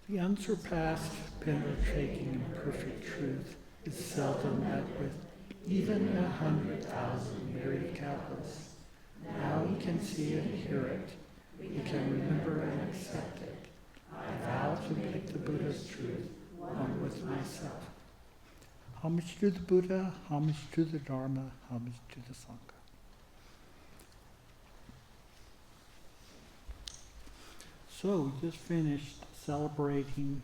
The unsurpassed, penetrating, and perfect truth is seldom met with even 100,000 myriad countless. Now we can see and hear it. We can remember and accept it. I vow to make the Buddha's truth one with myself. Homage to the Buddha, homage to the Dharma, homage to the Sangha. So we just finished celebrating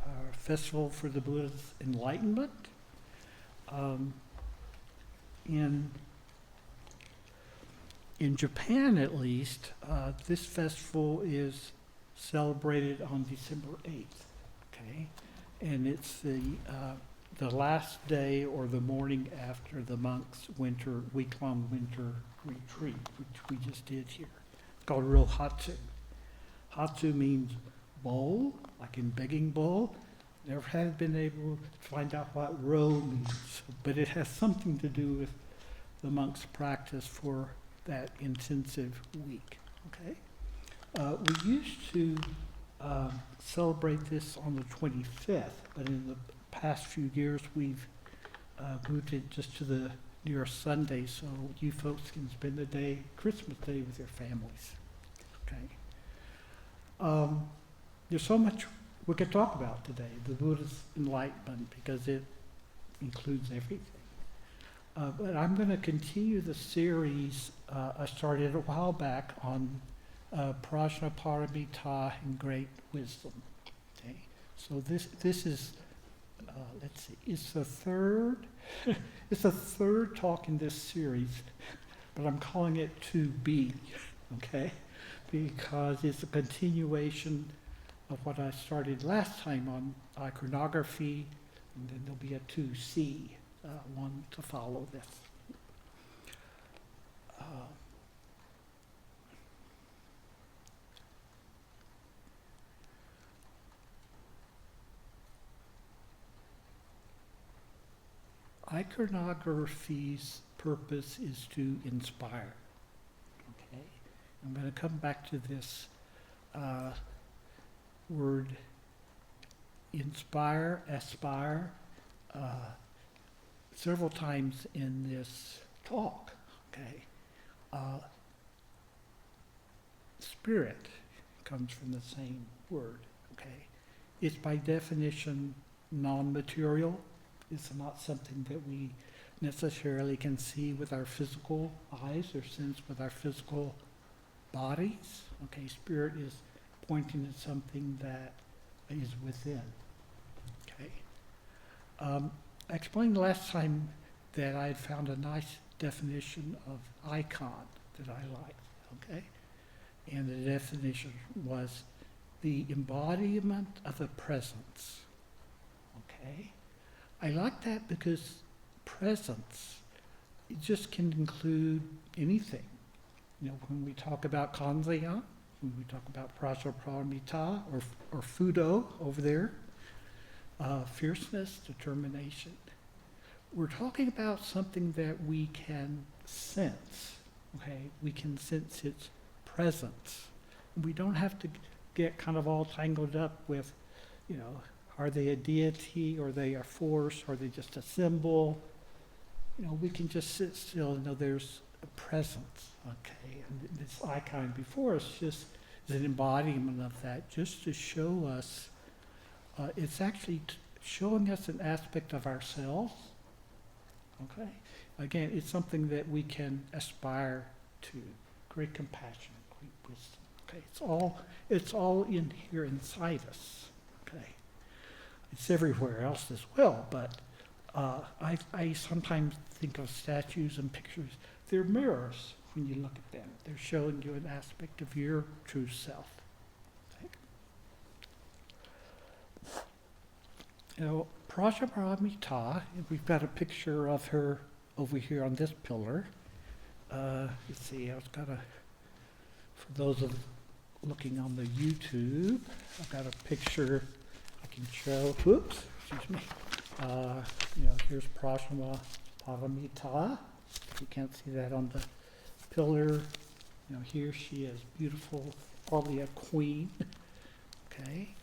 our festival for the Buddha's enlightenment. In Japan, at least, this festival is celebrated on December 8th. Okay, and it's the last day or the morning after the monks' week-long winter retreat, which we just did here. It's called Real Hatsu. Hatsu means bowl, like in begging bowl. Never had been able to find out what ro means, but it has something to do with the monks' practice for that intensive week. Okay, we used to celebrate this on the 25th, but in the past few years we've moved it just to the nearest Sunday, so you folks can spend the day, Christmas Day, with your families. Okay. There's so much we could talk about today, the Buddha's enlightenment, because it includes everything. But I'm going to continue the series I started a while back on Prajnaparamita and great wisdom. Okay, so this is let's see, it's the third it's the third talk in this series, but I'm calling it 2B. Okay, because it's a continuation of what I started last time on iconography, and then there'll be a 2C. One to follow this. Iconography's purpose is to inspire. Okay, I'm going to come back to this word inspire, aspire, several times in this talk. Okay, spirit comes from the same word. Okay, it's by definition non-material. It's not something that we necessarily can see with our physical eyes or sense with our physical bodies. Okay, spirit is pointing at something that is within. Okay. I explained last time that I had found a nice definition of icon that I liked, okay? And the definition was the embodiment of a presence, okay? I like that because presence, it just can include anything. You know, when we talk about kanzeon, when we talk about Prajnaparamita or Fudo over there, fierceness, determination. We're talking about something that we can sense, okay? We can sense its presence. We don't have to get kind of all tangled up with, you know, are they a deity, or are they a force, or are they just a symbol? You know, we can just sit still and know there's a presence, okay? And this icon before us just is an embodiment of that, just to show us. It's actually showing us an aspect of ourselves, okay? Again, it's something that we can aspire to. Great compassion, great wisdom, okay? It's all in here inside us, okay? It's everywhere else as well, but I sometimes think of statues and pictures. They're mirrors when you look at them. They're showing you an aspect of your true self. You know, Prajnaparamita, we've got a picture of her over here on this pillar. Let's see, I've got for those of looking on the YouTube, I've got a picture I can show. Whoops, excuse me. You know, here's Prajnaparamita. You can't see that on the pillar. You know, here she is, beautiful, probably a queen. Okay.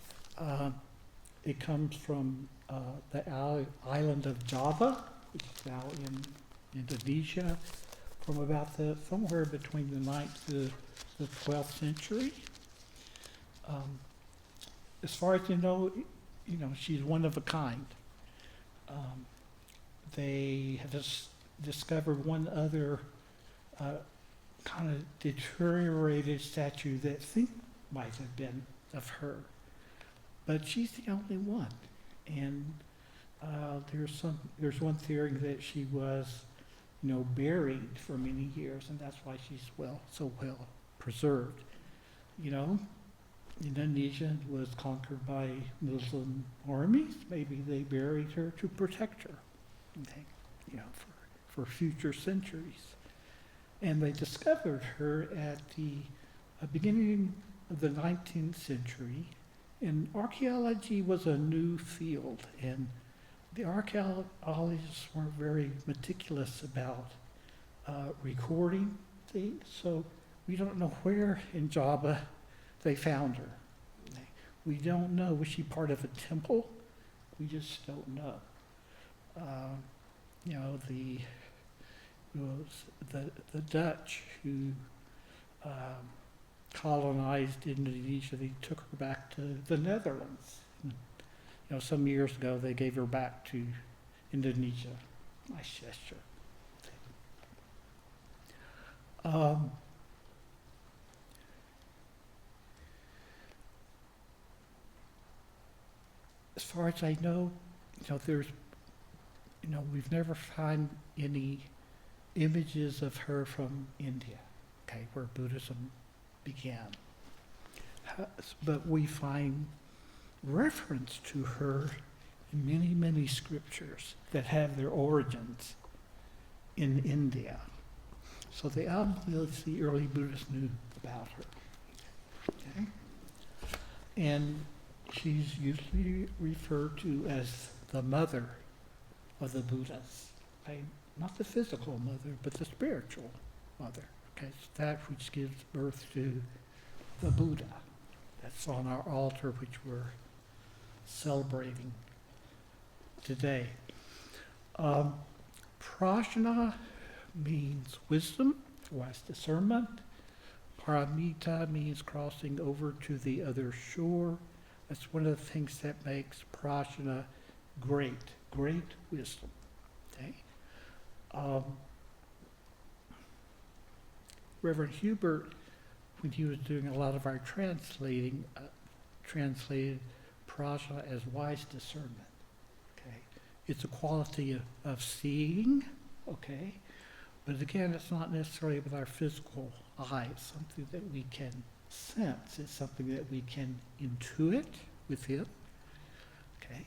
It comes from the island of Java, which is now in Indonesia, from about somewhere between the 9th to the 12th century. As far as you know, she's one of a kind. They have discovered one other kind of deteriorated statue that might have been of her, but she's the only one. And there's one theory that she was, buried for many years, and that's why she's so well preserved. Indonesia was conquered by Muslim armies. Maybe they buried her to protect her, for future centuries. And they discovered her at the beginning of the 19th century. And archaeology was a new field, and the archaeologists weren't very meticulous about recording things, so we don't know where in Java they found her. We don't know. Was she part of a temple? We just don't know. The Dutch who colonized Indonesia, they took her back to the Netherlands. Some years ago they gave her back to Indonesia. Nice gesture. As far as I know, there's, we've never found any images of her from India, where Buddhism began. But we find reference to her in many, many scriptures that have their origins in India. So the early Buddhists knew about her. Okay? And she's usually referred to as the mother of the Buddhas. Not the physical mother, but the spiritual mother. It's that which gives birth to the Buddha. That's on our altar, which we're celebrating today. Prajna means wisdom, wise discernment. Paramita means crossing over to the other shore. That's one of the things that makes prajna great wisdom. Okay? Reverend Hubert, when he was doing a lot of our translating, translated prajna as wise discernment. Okay, it's a quality of seeing. Okay, but again, it's not necessarily with our physical eye. It's something that we can sense. It's something that we can intuit within. Okay.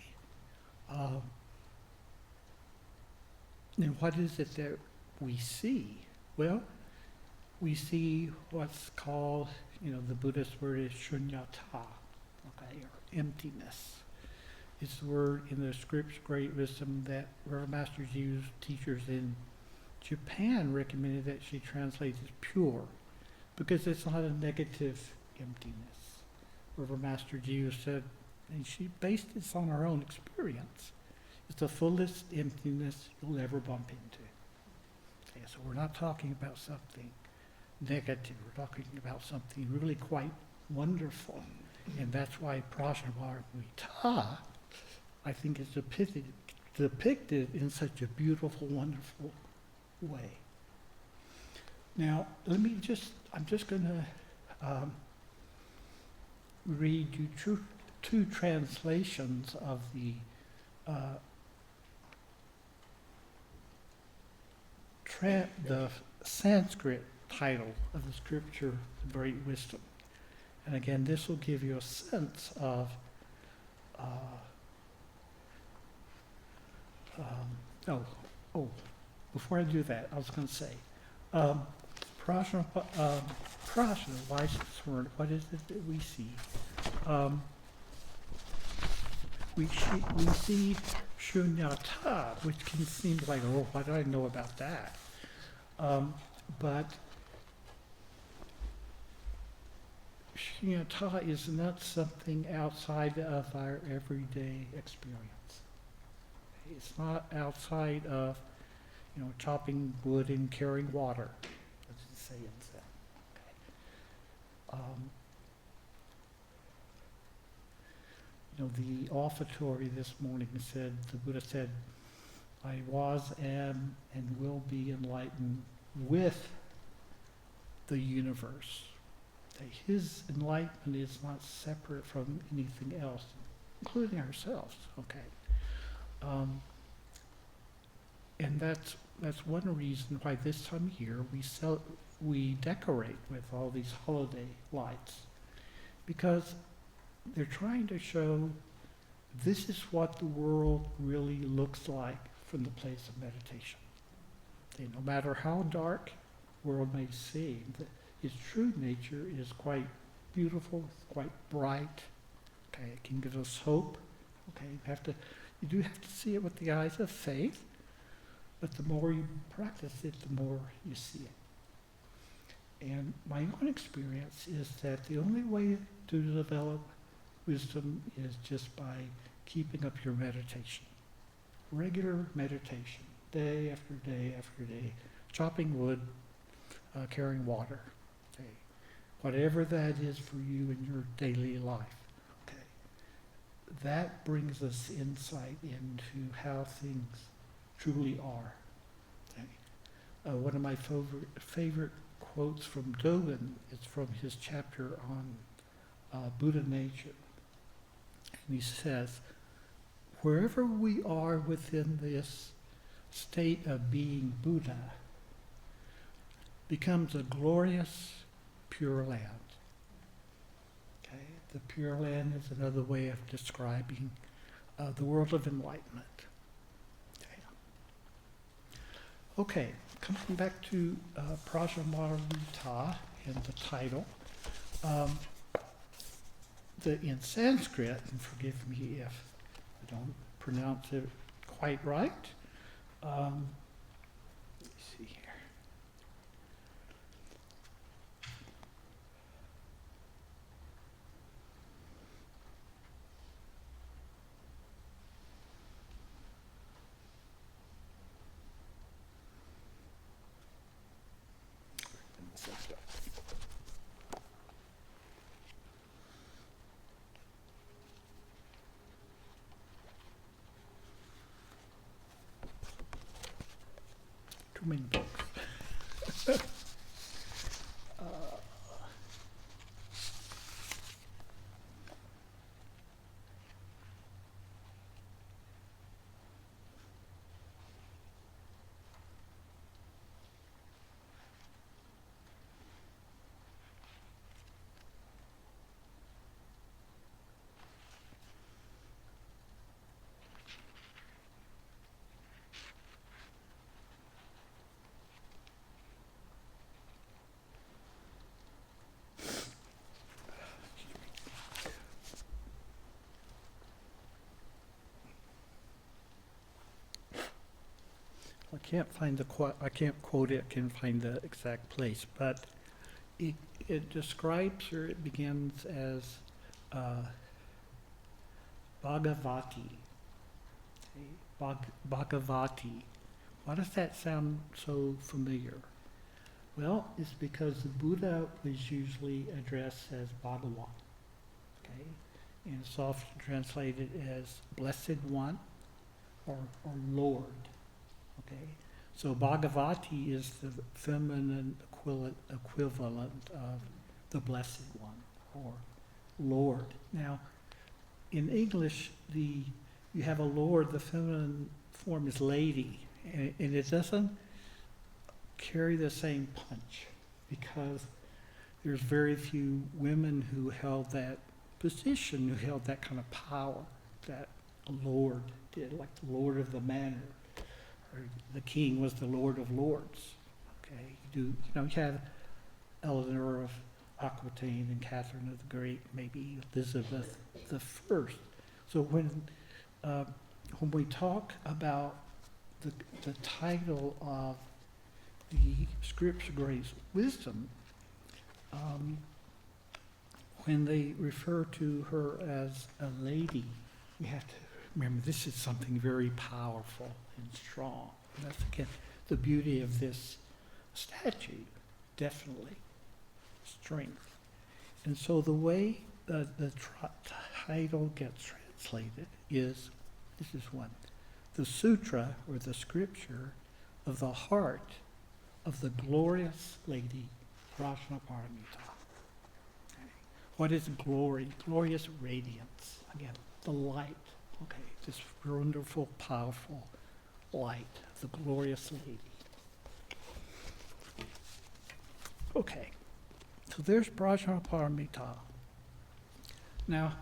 And what is it that we see? Well, we see what's called, the Buddhist word is shunyata, or emptiness. It's the word in the script's great wisdom that Reverend Master Jiyu's teachers in Japan recommended that she translates as pure, because it's not a negative emptiness. Reverend Master Jiyu said, and she based this on her own experience, it's the fullest emptiness you'll ever bump into. Okay, so we're not talking about something negative. We're talking about something really quite wonderful. And that's why Prajnaparamita, I think, is depicted in such a beautiful, wonderful way. Now, I'm just going to read you two translations of the Sanskrit title of the scripture, The Great Wisdom. And again, this will give you a sense of before I do that, I was going to say, Prajna, wise discernment, what is it that we see? We see shunyata, which can seem like, why do I know about that? But Shunyata is not something outside of our everyday experience. It's not outside of, chopping wood and carrying water, as you say in Zen. The offertory this morning said, the Buddha said, I was, am, and will be enlightened with the universe. That his enlightenment is not separate from anything else, including ourselves, okay? And that's one reason why this time of year we decorate with all these holiday lights, because they're trying to show this is what the world really looks like from the place of meditation. No matter how dark the world may seem, its true nature is quite beautiful, quite bright. Okay, it can give us hope. Okay, you do have to see it with the eyes of faith, but the more you practice it, the more you see it. And my own experience is that the only way to develop wisdom is just by keeping up your meditation. Regular meditation, day after day after day, chopping wood, carrying water. Okay. Whatever that is for you in your daily life. Okay. That brings us insight into how things truly are. Okay. One of my favorite quotes from Dogen is from his chapter on Buddha nature. And he says, wherever we are within this state of being Buddha becomes a glorious pure land. Okay? The pure land is another way of describing the world of enlightenment. Okay, coming back to Prajnaparamita and the title. In Sanskrit, and forgive me if I don't pronounce it quite right. Let me see here. Too many books. I can't find I can't quote it, can't find the exact place, but it describes, or it begins as Bhagavati. Bhagavati. Why does that sound so familiar? Well, it's because the Buddha was usually addressed as Bhagawan, okay? And it's often translated as Blessed One or Lord. Okay, so Bhagavati is the feminine equivalent of the Blessed One, or Lord. Now, in English, you have a Lord, the feminine form is lady, and it doesn't carry the same punch, because there's very few women who held that position, who held that kind of power that a Lord did, like the Lord of the Manor. Or the king was the Lord of Lords. Okay, you have Eleanor of Aquitaine and Catherine of the Great, maybe Elizabeth the First. So when we talk about the title of the Scripture Grace Wisdom, when they refer to her as a lady, we have to remember this is something very powerful and strong. And that's, again, the beauty of this statue, definitely. Strength. And so the way the title gets translated is, this is one, the sutra or the scripture of the heart of the glorious lady Prajnaparamita. Okay. What is glory? Glorious radiance. Again, the light. Okay, this wonderful, powerful light, the glorious lady. Okay, so there's Prajnaparamita. Now,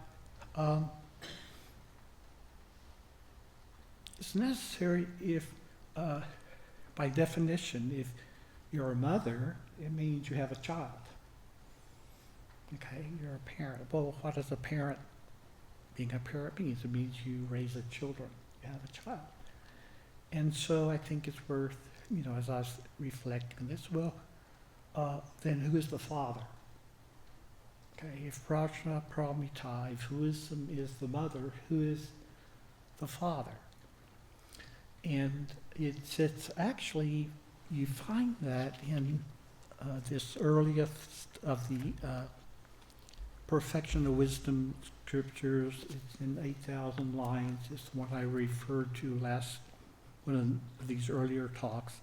it's necessary if, by definition, if you're a mother, it means you have a child. Okay, you're a parent. Well, what does a parent, being a parent means? It means you raise children, you have a child. And so I think it's worth, as I was reflecting on this, well, then who is the father? Okay, if Prajnaparamita, if who is the mother, who is the father? And it's actually, you find that in this earliest of the Perfection of Wisdom scriptures. It's in 8,000 lines. It's the one I referred to last one of these earlier talks.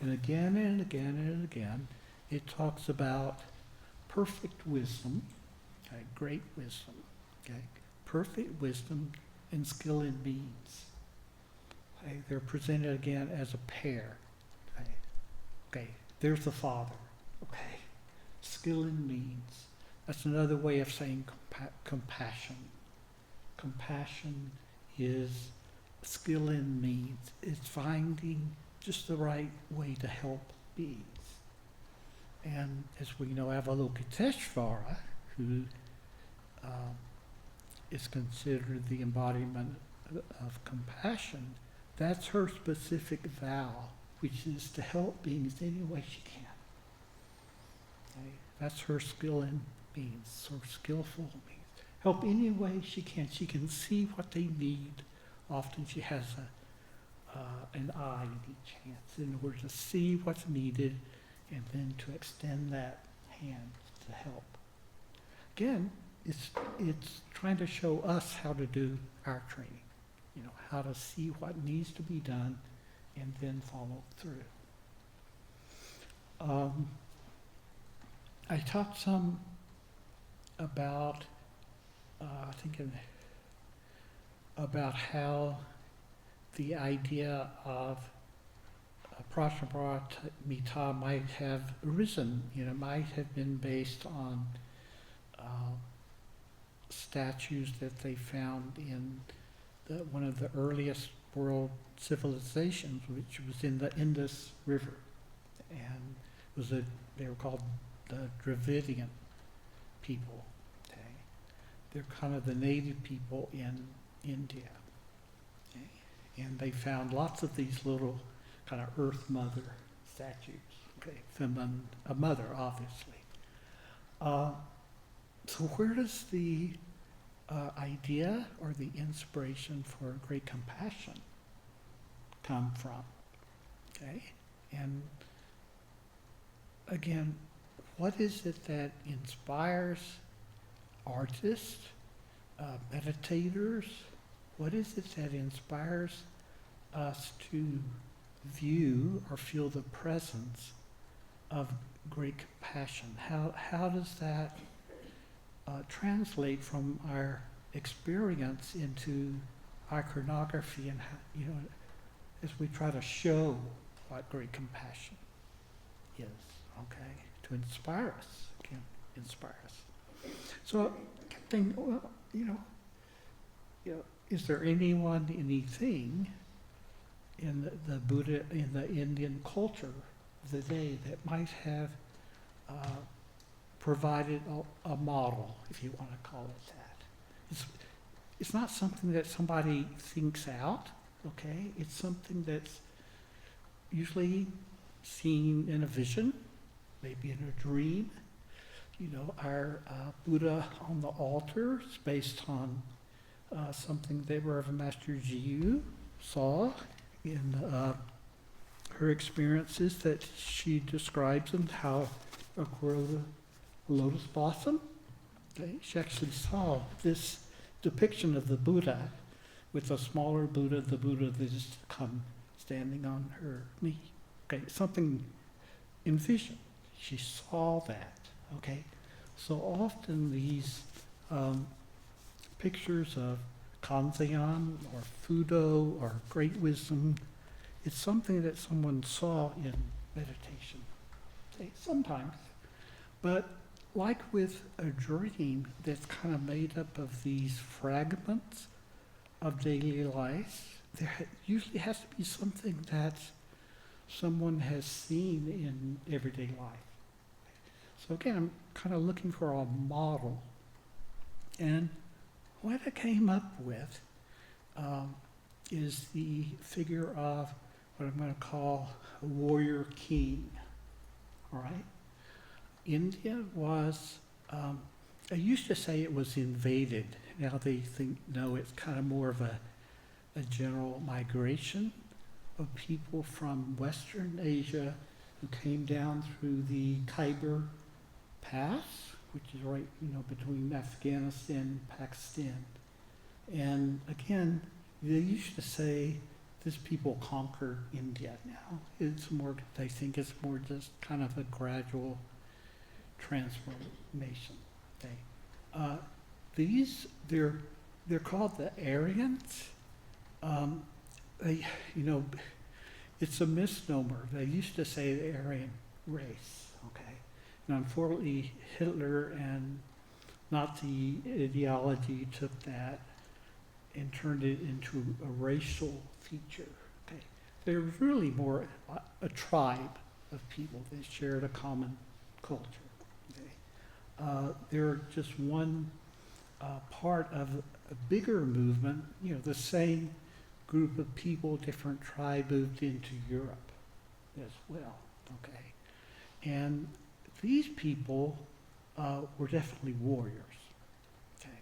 And again and again and again, it talks about perfect wisdom, okay, great wisdom, okay, perfect wisdom and skill in means. Okay, they're presented again as a pair. Okay, there's the father. Okay, skill in means. That's another way of saying compassion. Compassion is skill in means. It's finding just the right way to help beings. And as we know, Avalokiteshvara, who is considered the embodiment of compassion, that's her specific vow, which is to help beings any way she can. Okay? That's her skill in means, or skillful means. Help any way she can. She can see what they need. Often she has an eye in each hand in order to see what's needed and then to extend that hand to help. Again, it's trying to show us how to do our training, how to see what needs to be done and then follow through. I talked some about, about how the idea of Prajnaparamita might have arisen, might have been based on statues that they found in one of the earliest world civilizations, which was in the Indus River, and they were called the Dravidian people. Okay, they're kind of the native people in India, okay? And they found lots of these little kind of Earth Mother statues. Okay, a mother, obviously. So where does the idea or the inspiration for great compassion come from? Okay, and again, what is it that inspires artists, meditators? What is it that inspires us to view or feel the presence of great compassion? How does that translate from our experience into iconography and how, as we try to show what great compassion is, okay, to inspire us, again, inspire us. So I kept thinking, well, is there anything in the Buddha, in the Indian culture of the day that might have provided a model, if you want to call it that? It's not something that somebody thinks out, okay? It's something that's usually seen in a vision, maybe in a dream, our Buddha on the altar is based on something that Reverend Master Jiyu saw in her experiences that she describes and how grow the lotus blossom. Okay? She actually saw this depiction of the Buddha with a smaller Buddha, the Buddha that is to come standing on her knee. Okay, something in vision. She saw that. Okay, so often these pictures of Kanzeon or Fudo or great wisdom, it's something that someone saw in meditation. Okay, sometimes. But like with a dream that's kind of made up of these fragments of daily life, there usually has to be something that someone has seen in everyday life. So again, I'm kind of looking for a model. And what I came up with is the figure of what I'm going to call a warrior king. All right? India was, I used to say it was invaded. Now they think, no, it's kind of more of a general migration of people from Western Asia who came down through the Khyber Pass, which is right, between Afghanistan and Pakistan. And again, they used to say this people conquered India. Now it's more, they think it's more just kind of a gradual transformation. Okay. They're called the Aryans. It's a misnomer. They used to say the Aryan race, okay? And unfortunately, Hitler and Nazi ideology took that and turned it into a racial feature, okay? They're really more a tribe of people that shared a common culture, okay? They're just one part of a bigger movement, the same group of people, different tribe moved into Europe as well, okay? And these people were definitely warriors, okay?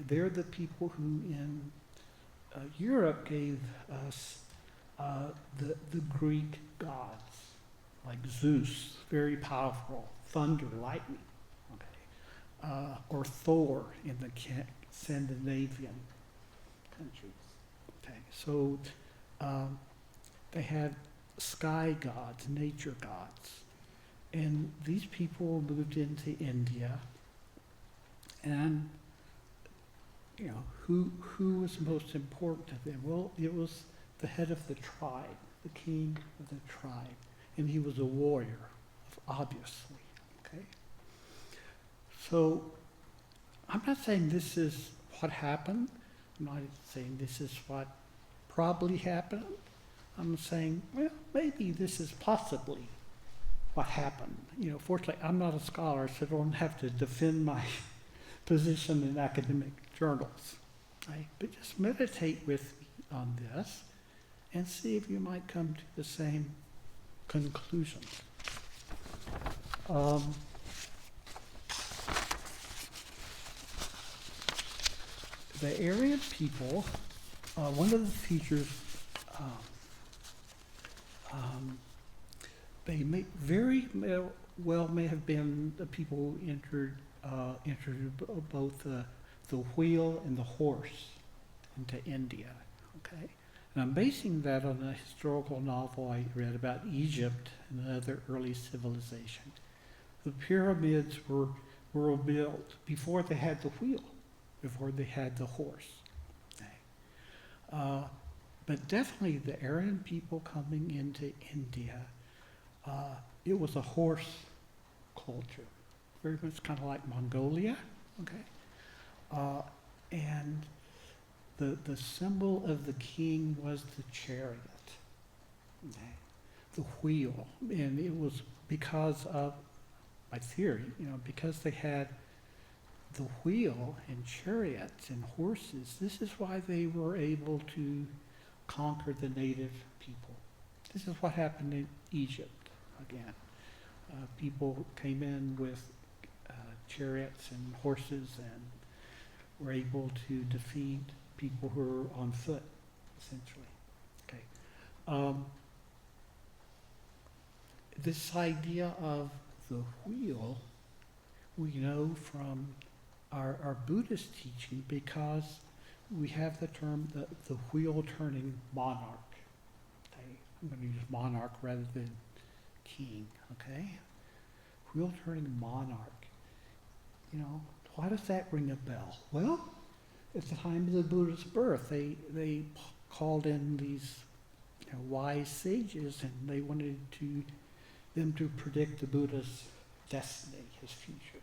They're the people who in Europe gave us the Greek gods, like Zeus, very powerful, thunder, lightning, okay? Or Thor in the Scandinavian countries. Okay, so they had sky gods, nature gods, and these people moved into India, and who was most important to them? Well, it was the head of the tribe, the king of the tribe, and he was a warrior, obviously. Okay, so I'm not saying this is what happened. I'm not saying this is what probably happened. I'm saying, well, maybe this is possibly what happened. Fortunately, I'm not a scholar, so I don't have to defend my position in academic journals. Right? But just meditate with me on this and see if you might come to the same conclusion. The Aryan people, one of the features, they may have been the people who entered both the wheel and the horse into India. Okay, and I'm basing that on a historical novel I read about Egypt and another early civilization. The pyramids were built before they had the wheel, before they had the horse. Okay. But definitely the Aryan people coming into India, it was a horse culture, very much kind of like Mongolia, okay? And the symbol of the king was the chariot, okay? The wheel, and it was because of, my theory, because they had the wheel and chariots and horses, this is why they were able to conquer the native people. This is what happened in Egypt again. People came in with chariots and horses and were able to defeat people who are on foot, essentially. Okay. This idea of the wheel, we know from our Buddhist teaching because we have the term the wheel-turning monarch. Okay? I'm going to use monarch rather than king, okay? Wheel-turning monarch. You know, why does that ring a bell? Well, at the time of the Buddha's birth, they called in these wise sages, and they wanted them to predict the Buddha's destiny, his future.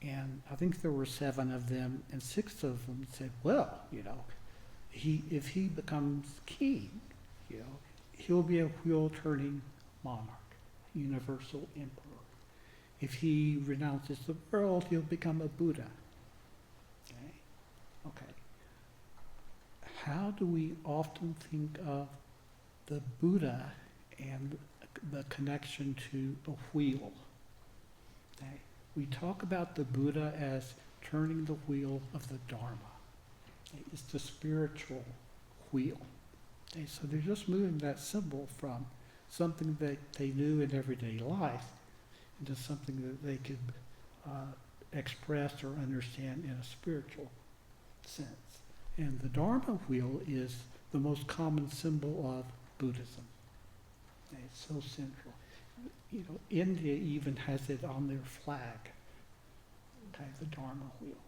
And I think there were 7 of them, and 6 of them said, well, if he becomes king, he'll be a wheel-turning monarch, universal emperor. If he renounces the world, he'll become a Buddha. Okay. How do we often think of the Buddha and the connection to a wheel? Okay. We talk about the Buddha as turning the wheel of the Dharma. Okay. It's the spiritual wheel. Okay. So they're just moving that symbol from something that they knew in everyday life into something that they could express or understand in a spiritual sense. And the Dharma wheel is the most common symbol of Buddhism. Okay, it's so central. India even has it on their flag. Okay, the Dharma wheel.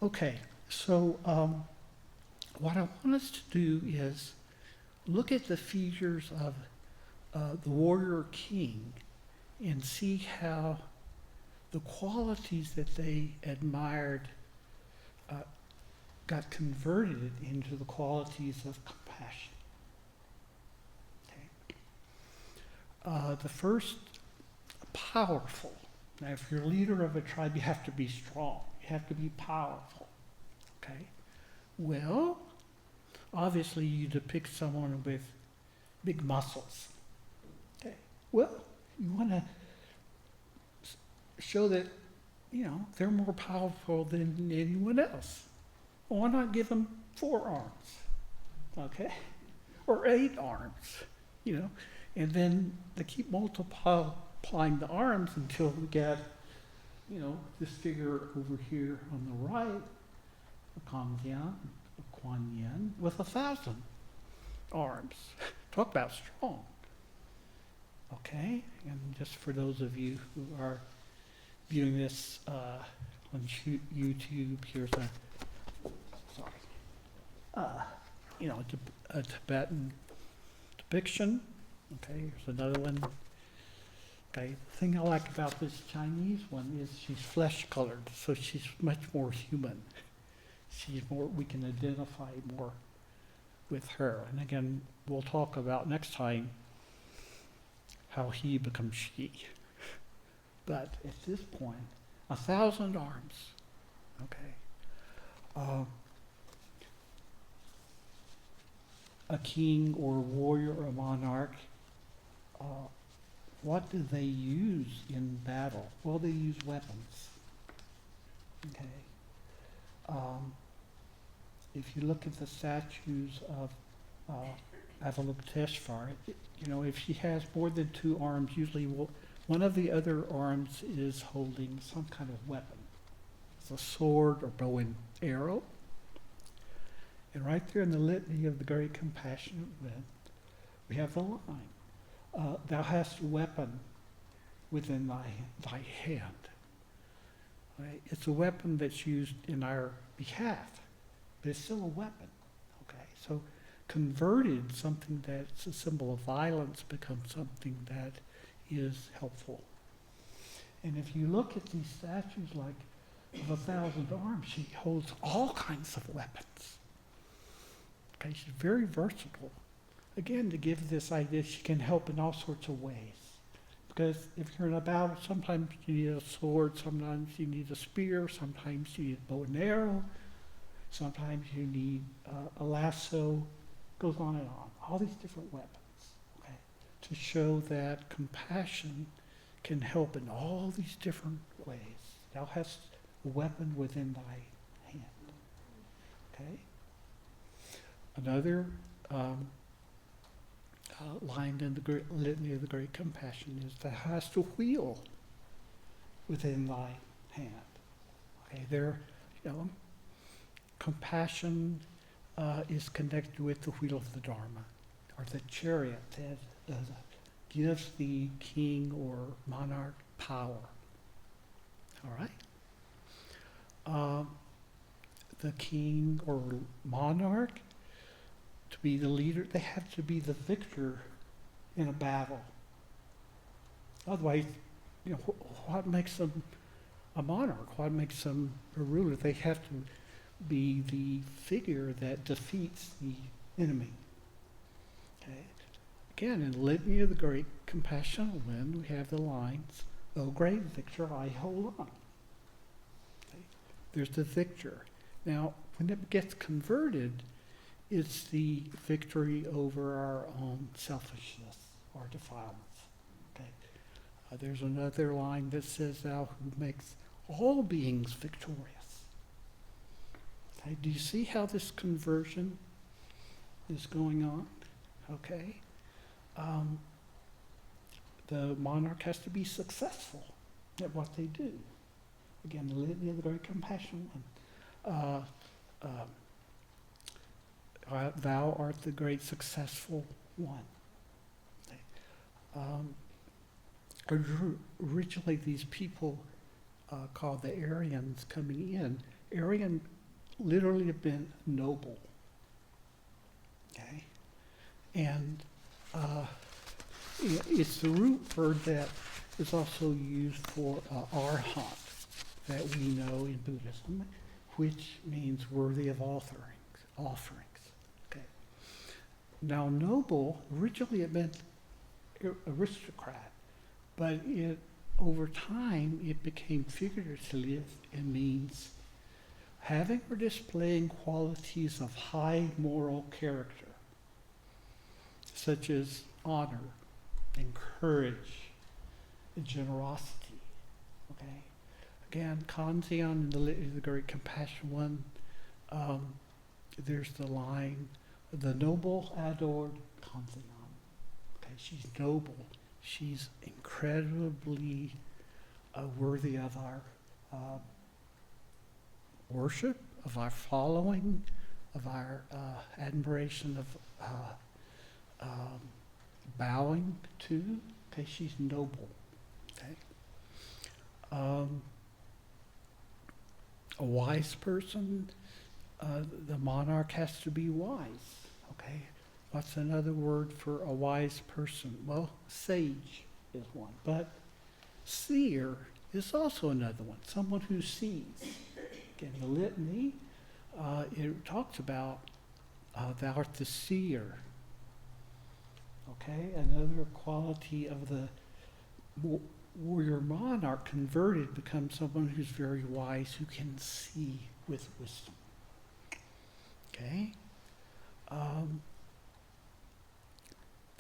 Okay, so what I want us to do is look at the features of the warrior king and see how the qualities that they admired got converted into the qualities of compassion. Okay. The first, powerful. Now, if you're a leader of a tribe, you have to be strong. You have to be powerful. Okay. Well, obviously, you depict someone with big muscles. Okay. Well, you want to show that they're more powerful than anyone else. Why not give them 4 arms, okay, or 8 arms, and then they keep multiplying the arms until we get, this figure over here on the right, a Kuan Yin, with 1,000 arms. Talk about strong, okay? And just for those of you who are viewing this on YouTube, here's a Tibetan depiction. Okay, here's another one. Okay, the thing I like about this Chinese one is she's flesh-colored, so she's much more human. We can identify more with her. And again, we'll talk about next time how he becomes she. But at this point, 1,000 arms, okay. A king or warrior or monarch, what do they use in battle? Well, they use weapons, okay. If you look at the statues of Avalokiteshvar, if she has more than 2 arms, usually one of the other arms is holding some kind of weapon. It's a sword or bow and arrow. And right there in the litany of the Great Compassionate One, we have the line, thou hast a weapon within thy hand. Right? It's a weapon that's used in our behalf, but it's still a weapon. Okay, so converted, something that's a symbol of violence becomes something that is helpful. And if you look at these statues like of 1,000 arms, she holds all kinds of weapons. Okay, she's very versatile. Again, to give this idea, she can help in all sorts of ways. Because if you're in a battle, sometimes you need a sword, sometimes you need a spear, sometimes you need a bow and arrow, sometimes you need a lasso, goes on and on. All these different weapons, okay, to show that compassion can help in all these different ways. Thou hast a weapon within thy hand. Okay? Another line in the great Litany of the Great Compassion is, thou hast a wheel within thy hand. Okay, there, compassion is connected with the wheel of the Dharma, or the chariot that gives the king or monarch power. All right? The king or monarch, to be the leader, they have to be the victor in a battle. Otherwise, what makes them a monarch? What makes them a ruler? They have to be the figure that defeats the enemy. Okay. Again, in the Litany of the Great Compassionate Wind, we have the lines, "O great victor, I hold on." Okay. There's the victor. Now, when it gets converted, it's the victory over our own selfishness or defilements. Okay. There's another line that says, "Thou who makes all beings victorious." Okay. Do you see how this conversion is going on? Okay. The monarch has to be successful at what they do. Again, the Litany of the Great Compassion. Thou art the great successful one. Originally, these people called the Aryans coming in, Aryan literally have been noble. Okay? And it's the root word that is also used for arhat, that we know in Buddhism, which means worthy of offerings. Okay. Now, noble, originally it meant aristocrat, but over time it became figuratively, it means having or displaying qualities of high moral character, such as honor and courage and generosity. Okay. Again, Kanzeon in the Litany of the Great Compassion one, there's the line, "The noble adored Kanzeon." Okay, she's noble. She's incredibly worthy of our worship, of our following, of our admiration, of bowing to. Okay, she's noble. Okay. A wise person, the monarch has to be wise. Okay. What's another word for a wise person? Well, sage is one, but seer is also another one, someone who sees. Again, the litany, it talks about thou art the seer. Okay, another quality of the warrior monarch converted becomes someone who's very wise, who can see with wisdom. Okay.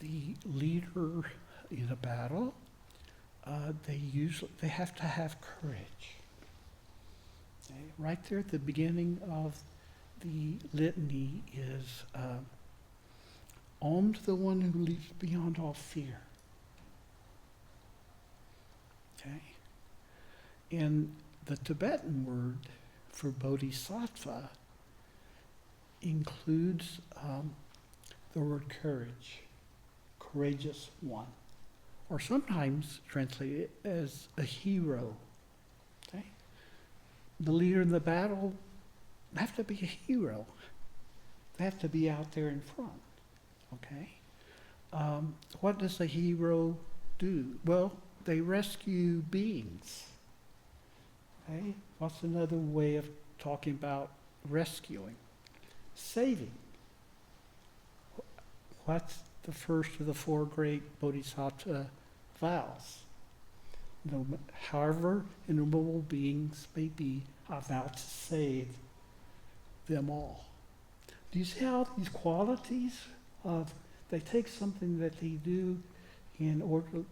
The leader in a battle, they have to have courage. Okay? Right there at the beginning of the litany is Om to the one who leaps beyond all fear. Okay? And the Tibetan word for bodhisattva includes the word courage, courageous one, or sometimes translated as a hero. Okay? The leader in the battle have to be a hero. They have to be out there in front. Okay? What does a hero do? Well, they rescue beings. Okay? What's another way of talking about rescuing? Saving. What's the first of the four great bodhisattva vows? However innumerable beings may be, I vow to save them all. Do you see how these qualities they take something that they do in ordinary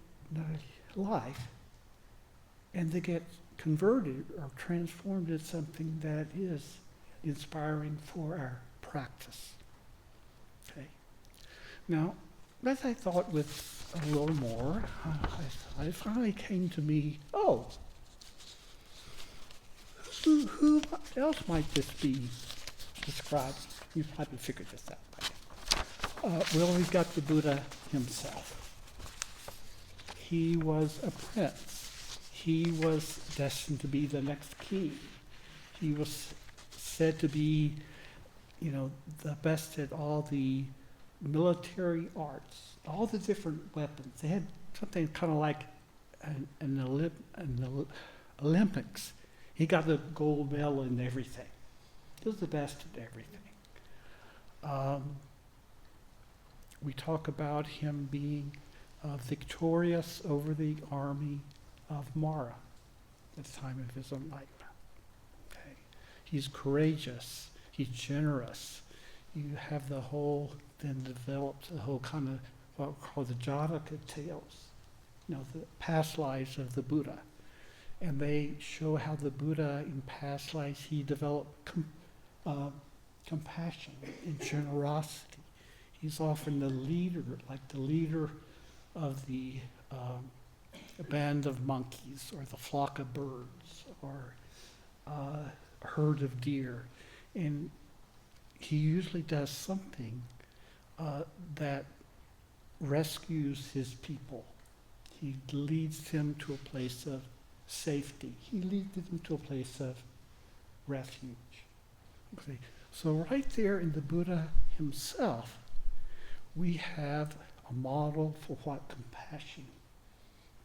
life and they get converted or transformed into something that is inspiring for our practice. Okay. Now, as I thought with a little more, I finally came to me, who else might this be described? You've probably figured this out by now. Well, we've got the Buddha himself. He was a prince. He was destined to be the next king. He was said to be, the best at all the military arts, all the different weapons. They had something kind of like an Olympics. He got the gold medal in everything. He was the best at everything. We talk about him being victorious over the army of Mara at the time of his enlightenment. Okay. He's courageous. He's generous. You have then developed the whole kind of what we call the Jataka tales, the past lives of the Buddha. And they show how the Buddha in past lives, he developed compassion and generosity. He's often the leader of the band of monkeys or the flock of birds or a herd of deer. And he usually does something that rescues his people. He leads them to a place of safety. He leads them to a place of refuge. Okay. So right there in the Buddha himself, we have a model for what compassion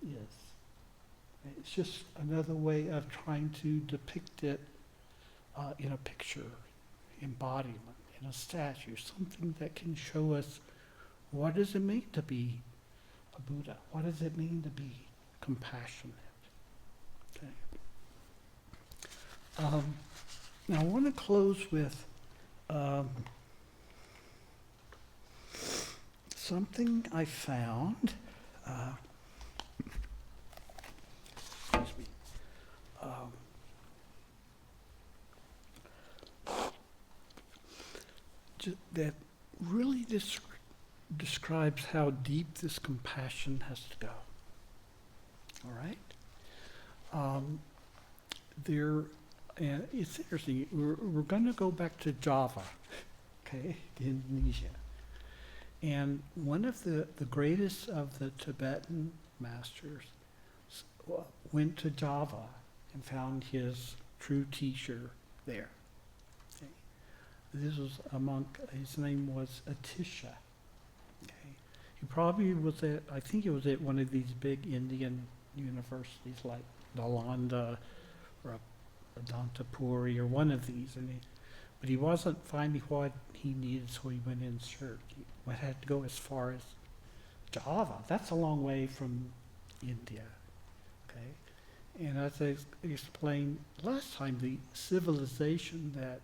is. It's just another way of trying to depict it in a picture, embodiment, in a statue, something that can show us what does it mean to be a Buddha? What does it mean to be compassionate? Okay. Now I want to close with something I found. Excuse me. That really describes how deep this compassion has to go. All right? It's interesting. We're going to go back to Java, okay, Indonesia. And one of the greatest of the Tibetan masters went to Java and found his true teacher there. Okay. This was a monk. His name was Atisha. Okay. He probably was I think he was at one of these big Indian universities like Nalanda or Adantapuri or one of these. But he wasn't finding what he needed, so he went in search. He had to go as far as Java. That's a long way from India. Okay? And as I explained last time, the civilization that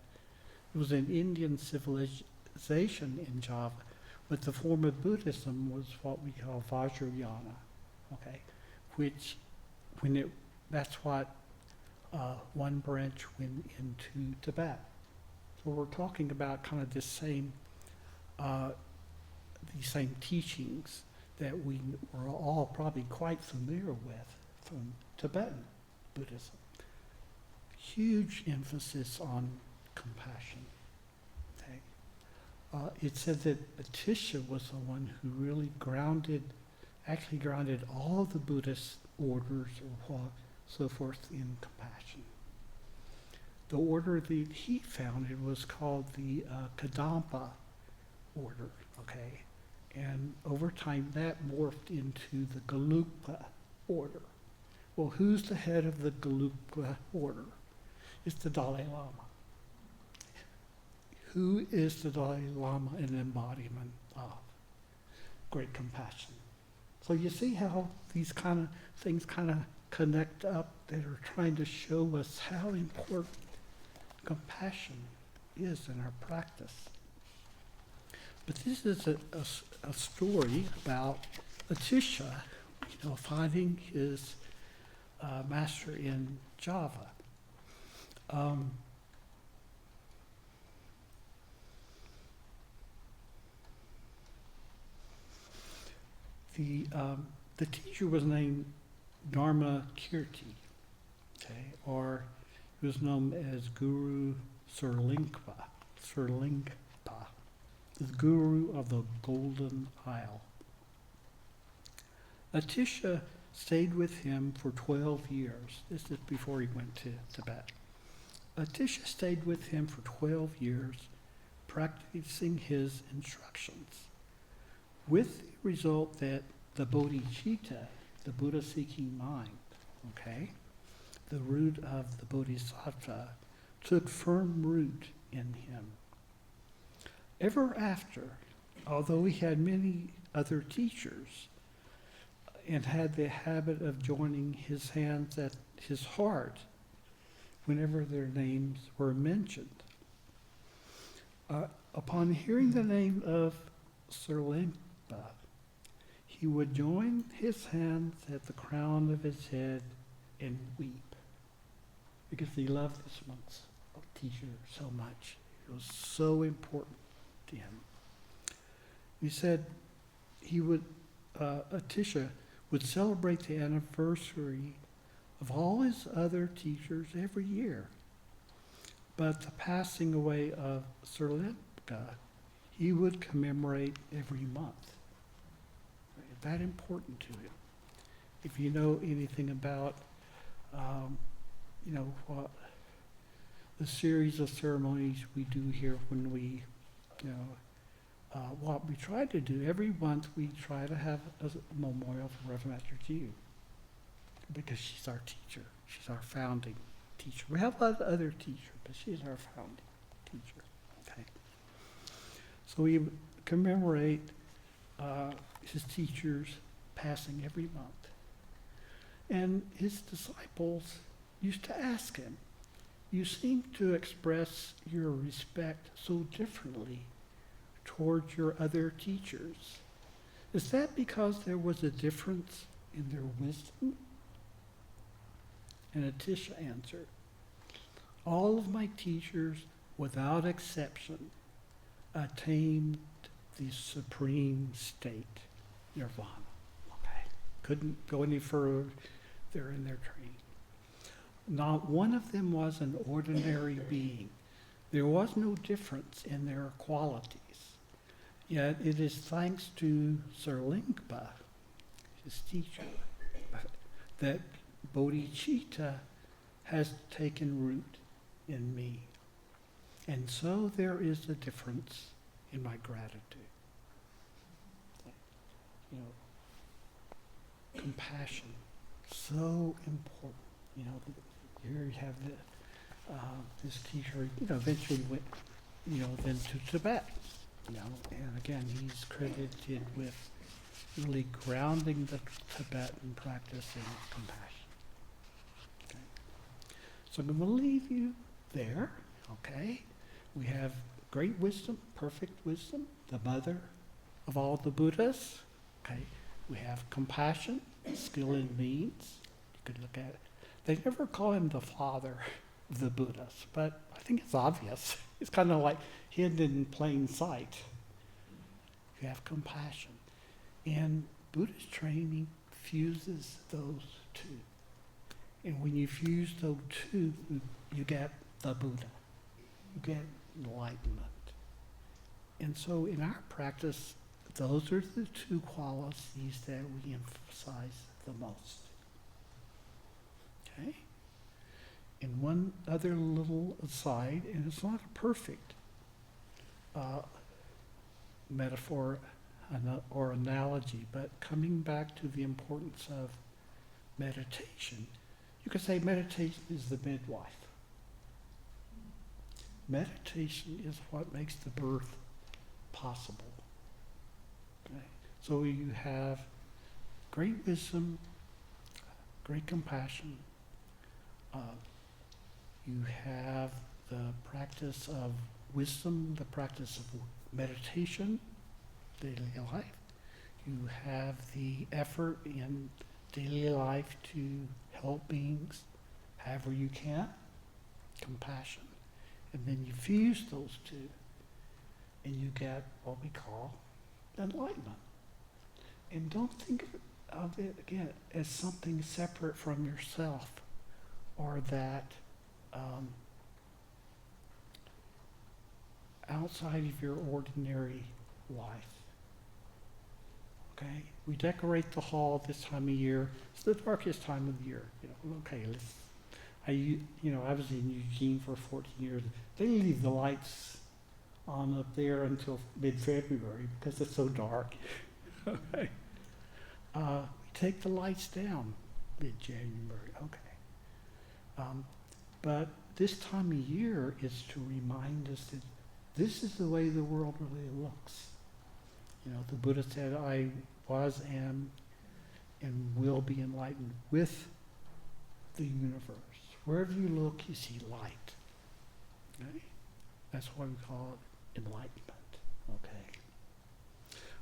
it was an Indian civilization in Java, but the form of Buddhism was what we call Vajrayana. Okay? That's what one branch went into Tibet. So we're talking about kind of these same teachings that we were all probably quite familiar with from Tibetan Buddhism. Huge emphasis on compassion. Okay. It said that Atisha was the one who really grounded all the Buddhist orders or so forth in compassion. The order that he founded was called the Kadampa order, okay? And over time that morphed into the Gelugpa order. Well, who's the head of the Gelugpa order? It's the Dalai Lama. Who is the Dalai Lama an embodiment of? Great compassion. So you see how these kind of things kind of connect up that are trying to show us how important compassion is in our practice. But this is a story about Atisha, finding his master in Java. The teacher was named Dharma Kirti, okay, or he was known as Guru Serlingpa, the guru of the Golden Isle. Atisha stayed with him for 12 years. This is before he went to Tibet. Atisha stayed with him for 12 years, practicing his instructions, with the result that the bodhicitta, the Buddha-seeking mind, okay, the root of the bodhisattva, took firm root in him. Ever after, although he had many other teachers and had the habit of joining his hands at his heart whenever their names were mentioned, upon hearing the name of Serlingpa, he would join his hands at the crown of his head and weep, because he loved this monk's teacher so much. It was so important to him. He said Atisha would celebrate the anniversary of all his other teachers every year. But the passing away of Serlingpa, he would commemorate every month. That important to him. If you know anything about, what the series of ceremonies we do here when we, what we try to do every month, we try to have a memorial for Reverend Master Jiyu, because she's our teacher. She's our founding teacher. We have other teachers, but she's our founding teacher. Okay. So we commemorate his teachers passing every month. And his disciples used to ask him, "You seem to express your respect so differently towards your other teachers. Is that because there was a difference in their wisdom?" And Atisha answered, "All of my teachers, without exception, attained the supreme state, nirvana." Okay, couldn't go any further in their training. Not one of them was an ordinary being. There was no difference in their qualities. Yet it is thanks to Serlingpa, his teacher, that bodhicitta has taken root in me. And so there is a difference in my gratitude. Compassion, so important. Here you have this teacher, eventually went, then to Tibet, and again, he's credited with really grounding the Tibetan practice in compassion. Okay. So I'm going to leave you there, okay? We have great wisdom, perfect wisdom, the mother of all the Buddhas, okay? We have compassion, skill in means. You could look at it. They never call him the father of the Buddhas, but I think it's obvious. It's kind of like hidden in plain sight. You have compassion. And Buddhist training fuses those two. And when you fuse those two, you get the Buddha. You get enlightenment. And so in our practice, those are the two qualities that we emphasize the most. Okay? And one other little aside, and it's not a perfect metaphor or analogy, but coming back to the importance of meditation, you could say meditation is the midwife. Meditation is what makes the birth possible. Okay? So you have great wisdom, great compassion. You have the practice of wisdom, the practice of meditation, daily life. You have the effort in daily life to help beings however you can, compassion. And then you fuse those two, and you get what we call enlightenment. And don't think of it, again, as something separate from yourself, or that outside of your ordinary life. Okay? We decorate the hall this time of year. It's the darkest time of the year. Okay, I was in Eugene for 14 years. They leave the lights on up there until mid-February because it's so dark. Okay. We take the lights down mid-January. Okay. But this time of year is to remind us that this is the way the world really looks. The Buddha said, I was, am, and will be enlightened with the universe. Wherever you look, you see light. Okay? That's why we call it enlightenment. Okay.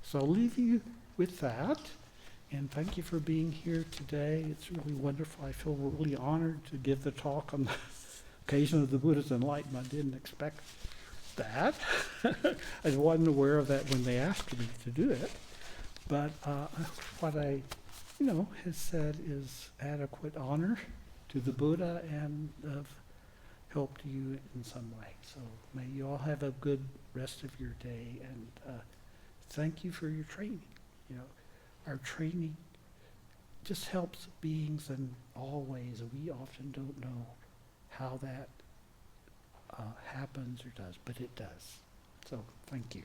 So I'll leave you with that, and thank you for being here today. It's really wonderful. I feel really honored to give the talk on the occasion of the Buddha's enlightenment. I didn't expect that. I wasn't aware of that when they asked me to do it. But what I, has said is adequate honor to the Buddha and have helped you in some way. So may you all have a good rest of your day, and thank you for your training. Our training just helps beings in all ways. We often don't know how that happens or does, but it does. So thank you.